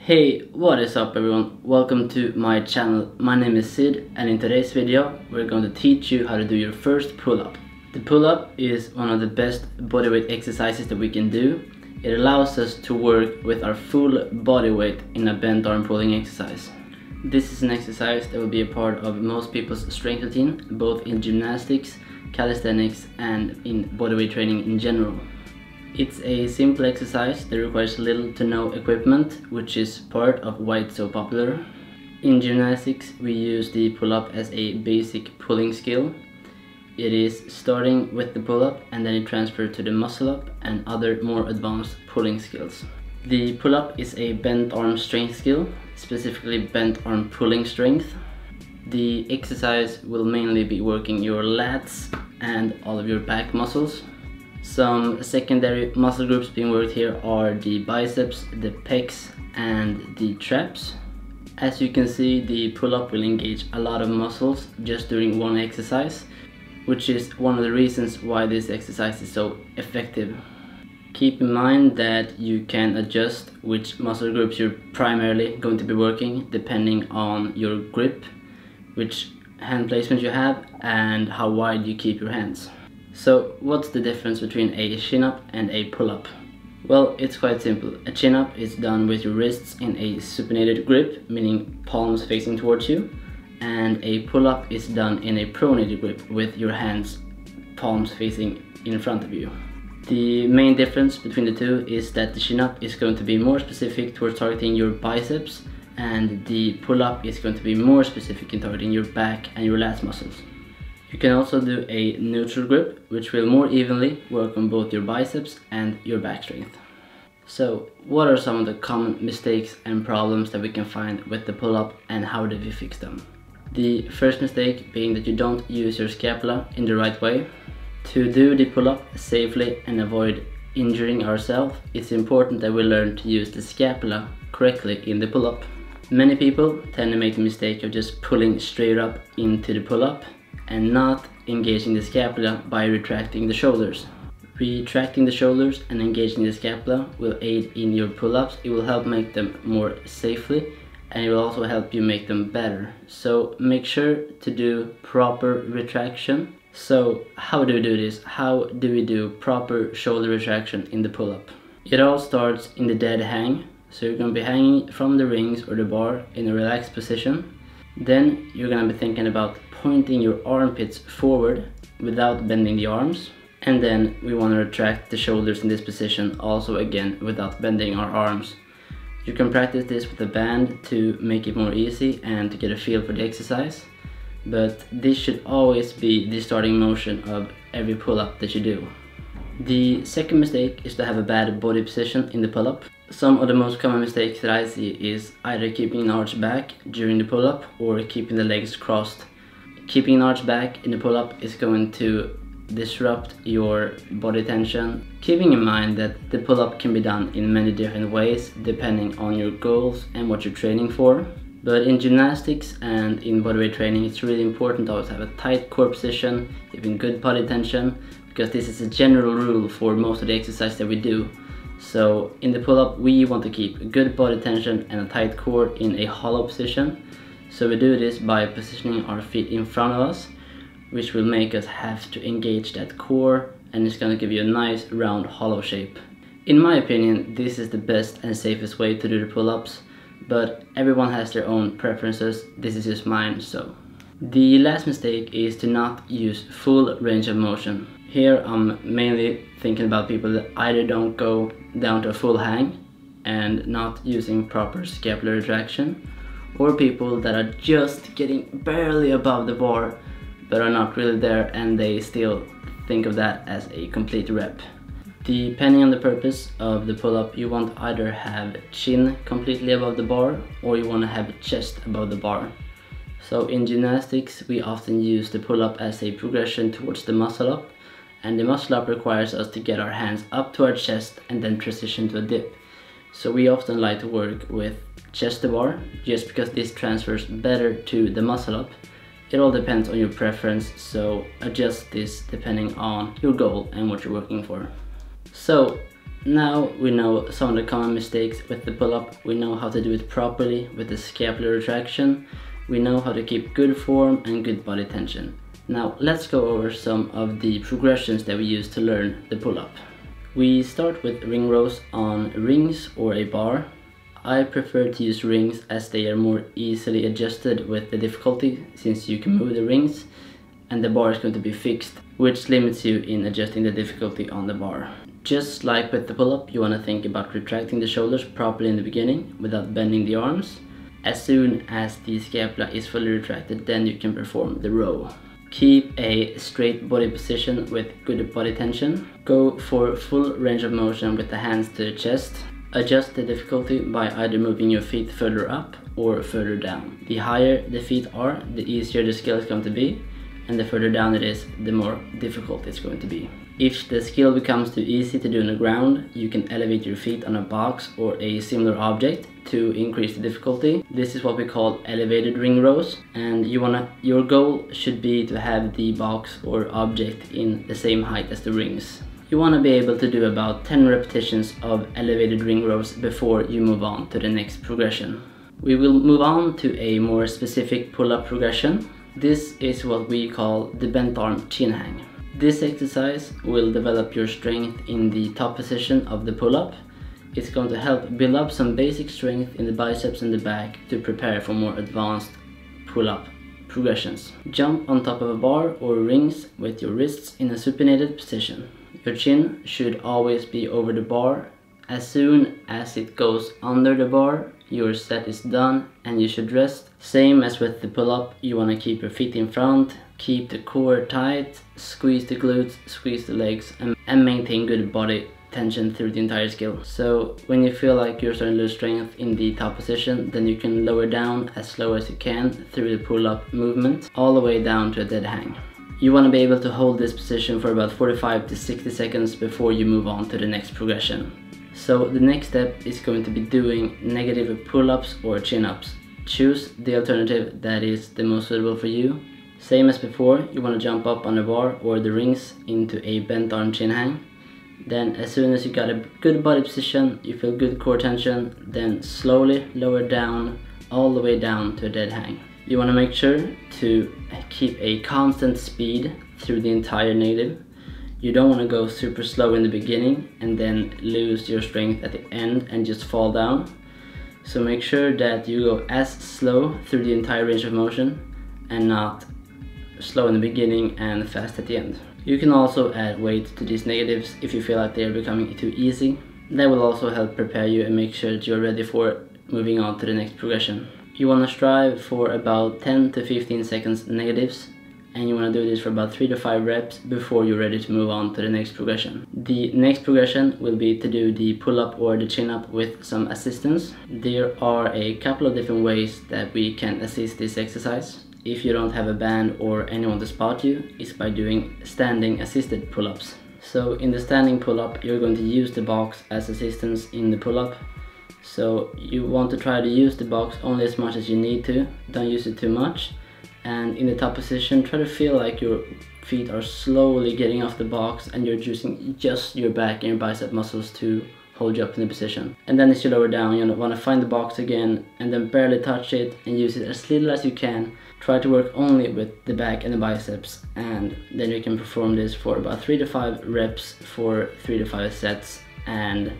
Hey, what is up everyone? Welcome to my channel. My name is Sid, and in today's video we're going to teach you how to do your first pull-up. The pull-up is one of the best bodyweight exercises that we can do. It allows us to work with our full body weight in a bent arm pulling exercise. This is an exercise that will be a part of most people's strength routine, both in gymnastics, calisthenics and in bodyweight training in general. It's a simple exercise that requires little to no equipment, which is part of why it's so popular. In gymnastics, we use the pull-up as a basic pulling skill. It is starting with the pull-up and then it transfers to the muscle-up and other more advanced pulling skills. The pull-up is a bent arm strength skill, specifically bent arm pulling strength. The exercise will mainly be working your lats and all of your back muscles. Some secondary muscle groups being worked here are the biceps, the pecs and the traps. As you can see, the pull-up will engage a lot of muscles just during one exercise, which is one of the reasons why this exercise is so effective. Keep in mind that you can adjust which muscle groups you're primarily going to be working depending on your grip, which hand placement you have and how wide you keep your hands. So what's the difference between a chin-up and a pull-up? Well, it's quite simple. A chin-up is done with your wrists in a supinated grip, meaning palms facing towards you, and a pull-up is done in a pronated grip with your hands, palms facing in front of you. The main difference between the two is that the chin-up is going to be more specific towards targeting your biceps, and the pull-up is going to be more specific in targeting your back and your lats muscles. You can also do a neutral grip, which will more evenly work on both your biceps and your back strength. So, what are some of the common mistakes and problems that we can find with the pull-up and how do we fix them? The first mistake being that you don't use your scapula in the right way. To do the pull-up safely and avoid injuring ourselves, it's important that we learn to use the scapula correctly in the pull-up. Many people tend to make the mistake of just pulling straight up into the pull-up and not engaging the scapula by retracting the shoulders. Retracting the shoulders and engaging the scapula will aid in your pull-ups. It will help make them more safely and it will also help you make them better. So make sure to do proper retraction. So how do we do this? How do we do proper shoulder retraction in the pull-up? It all starts in the dead hang. So you're going to be hanging from the rings or the bar in a relaxed position. Then you're going to be thinking about pointing your armpits forward without bending the arms. And then we want to retract the shoulders in this position also again without bending our arms. You can practice this with a band to make it more easy and to get a feel for the exercise. But this should always be the starting motion of every pull-up that you do. The second mistake is to have a bad body position in the pull-up. Some of the most common mistakes that I see is either keeping an arch back during the pull-up or keeping the legs crossed. Keeping an arch back in the pull-up is going to disrupt your body tension. Keeping in mind that the pull-up can be done in many different ways depending on your goals and what you're training for. But in gymnastics and in bodyweight training, it's really important to always have a tight core position, keeping good body tension, because this is a general rule for most of the exercise that we do. So in the pull-up, we want to keep a good body tension and a tight core in a hollow position. So we do this by positioning our feet in front of us, which will make us have to engage that core, and it's going to give you a nice round hollow shape. In my opinion, this is the best and safest way to do the pull-ups, but everyone has their own preferences. This is just mine. So the last mistake is to not use full range of motion. Here I'm mainly thinking about people that either don't go down to a full hang and not using proper scapular retraction, or people that are just getting barely above the bar but are not really there and they still think of that as a complete rep. Depending on the purpose of the pull-up, you want to either have chin completely above the bar or you want to have chest above the bar. So in gymnastics we often use the pull-up as a progression towards the muscle-up, and the muscle-up requires us to get our hands up to our chest and then transition to a dip. So we often like to work with chest to bar just because this transfers better to the muscle-up. It all depends on your preference, so adjust this depending on your goal and what you're working for. So Now we know some of the common mistakes with the pull-up. We know how to do it properly with the scapular retraction. We know how to keep good form and good body tension. Now let's go over some of the progressions that we use to learn the pull-up. We start with ring rows on rings or a bar. I prefer to use rings as they are more easily adjusted with the difficulty, since you can move the rings and the bar is going to be fixed, which limits you in adjusting the difficulty on the bar. Just like with the pull-up, you want to think about retracting the shoulders properly in the beginning without bending the arms. As soon as the scapula is fully retracted, then you can perform the row. Keep a straight body position with good body tension. Go for full range of motion with the hands to the chest. Adjust the difficulty by either moving your feet further up or further down. The higher the feet are, the easier the skill is going to be, and the further down it is, the more difficult it's going to be. If the skill becomes too easy to do on the ground, you can elevate your feet on a box or a similar object to increase the difficulty. This is what we call elevated ring rows, and your goal should be to have the box or object in the same height as the rings. You want to be able to do about 10 repetitions of elevated ring rows before you move on to the next progression. We will move on to a more specific pull-up progression. This is what we call the bent arm chin hang. This exercise will develop your strength in the top position of the pull-up. It's going to help build up some basic strength in the biceps and the back to prepare for more advanced pull-up progressions. Jump on top of a bar or rings with your wrists in a supinated position. Your chin should always be over the bar. As soon as it goes under the bar, your set is done and you should rest. Same as with the pull-up, you want to keep your feet in front, keep the core tight, squeeze the glutes, squeeze the legs, and maintain good body tension through the entire skill. So when you feel like you're starting to lose strength in the top position, then you can lower down as slow as you can through the pull-up movement, all the way down to a dead hang. You want to be able to hold this position for about 45 to 60 seconds before you move on to the next progression. So the next step is going to be doing negative pull-ups or chin-ups. Choose the alternative that is the most suitable for you. Same as before, you want to jump up on the bar or the rings into a bent arm chin hang. Then as soon as you got a good body position, you feel good core tension, then slowly lower down all the way down to a dead hang. You want to make sure to keep a constant speed through the entire negative. You don't want to go super slow in the beginning and then lose your strength at the end and just fall down. So make sure that you go as slow through the entire range of motion and not slow in the beginning and fast at the end. You can also add weight to these negatives if you feel like they are becoming too easy. That will also help prepare you and make sure that you're ready for moving on to the next progression. You want to strive for about 10 to 15 seconds negatives, and you want to do this for about 3 to 5 reps before you're ready to move on to the next progression. The next progression will be to do the pull-up or the chin-up with some assistance. There are a couple of different ways that we can assist this exercise. If you don't have a band or anyone to spot you, it's by doing standing assisted pull-ups. So in the standing pull-up, you're going to use the box as assistance in the pull-up. So you want to try to use the box only as much as you need to, don't use it too much. And in the top position, try to feel like your feet are slowly getting off the box and you're using just your back and your bicep muscles to hold you up in the position. And then as you lower down, you want to find the box again and then barely touch it and use it as little as you can. Try to work only with the back and the biceps, and then you can perform this for about 3 to 5 reps for 3 to 5 sets. And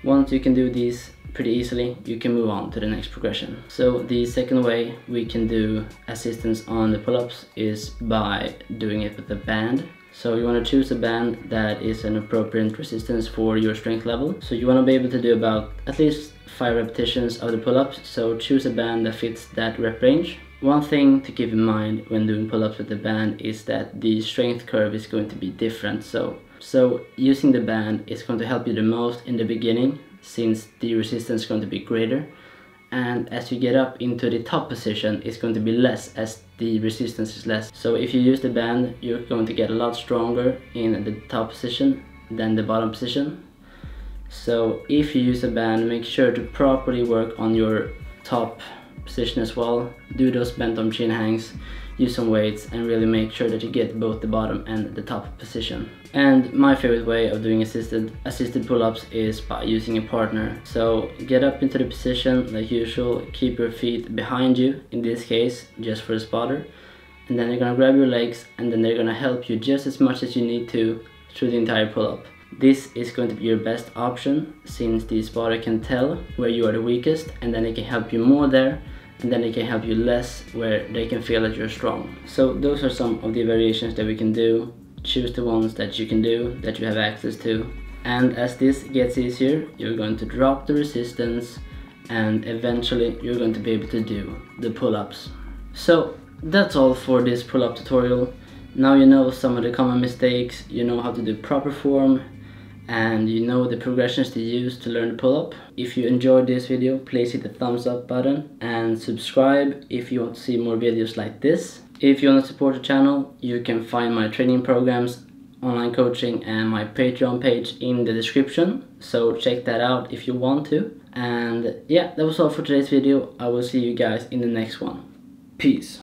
once you can do these pretty easily, you can move on to the next progression. So the second way we can do assistance on the pull-ups is by doing it with a band. So you want to choose a band that is an appropriate resistance for your strength level. So you want to be able to do about at least 5 repetitions of the pull-ups, so choose a band that fits that rep range. One thing to keep in mind when doing pull-ups with the band is that the strength curve is going to be different. So using the band is going to help you the most in the beginning, since the resistance is going to be greater, and as you get up into the top position, it's going to be less as the resistance is less. So if you use the band, you're going to get a lot stronger in the top position than the bottom position. So if you use a band, make sure to properly work on your top position as well. Do those bent arm chin hangs, use some weights and really make sure that you get both the bottom and the top position. And my favorite way of doing assisted pull-ups is by using a partner. So get up into the position like usual, keep your feet behind you, in this case just for a spotter, and then you're gonna grab your legs and then they're gonna help you just as much as you need to through the entire pull-up. This is going to be your best option since the spotter can tell where you are the weakest, and then it can help you more there, and then it can help you less where they can feel that you're strong. So those are some of the variations that we can do. Choose the ones that you can do, that you have access to. And as this gets easier, you're going to drop the resistance and eventually you're going to be able to do the pull-ups. So that's all for this pull-up tutorial. Now you know some of the common mistakes, you know how to do proper form, and you know the progressions to use to learn the pull-up. If you enjoyed this video, please hit the thumbs up button and subscribe if you want to see more videos like this. If you want to support the channel, you can find my training programs, online coaching and my Patreon page in the description, so check that out if you want to. And yeah, that was all for today's video. I will see you guys in the next one. Peace.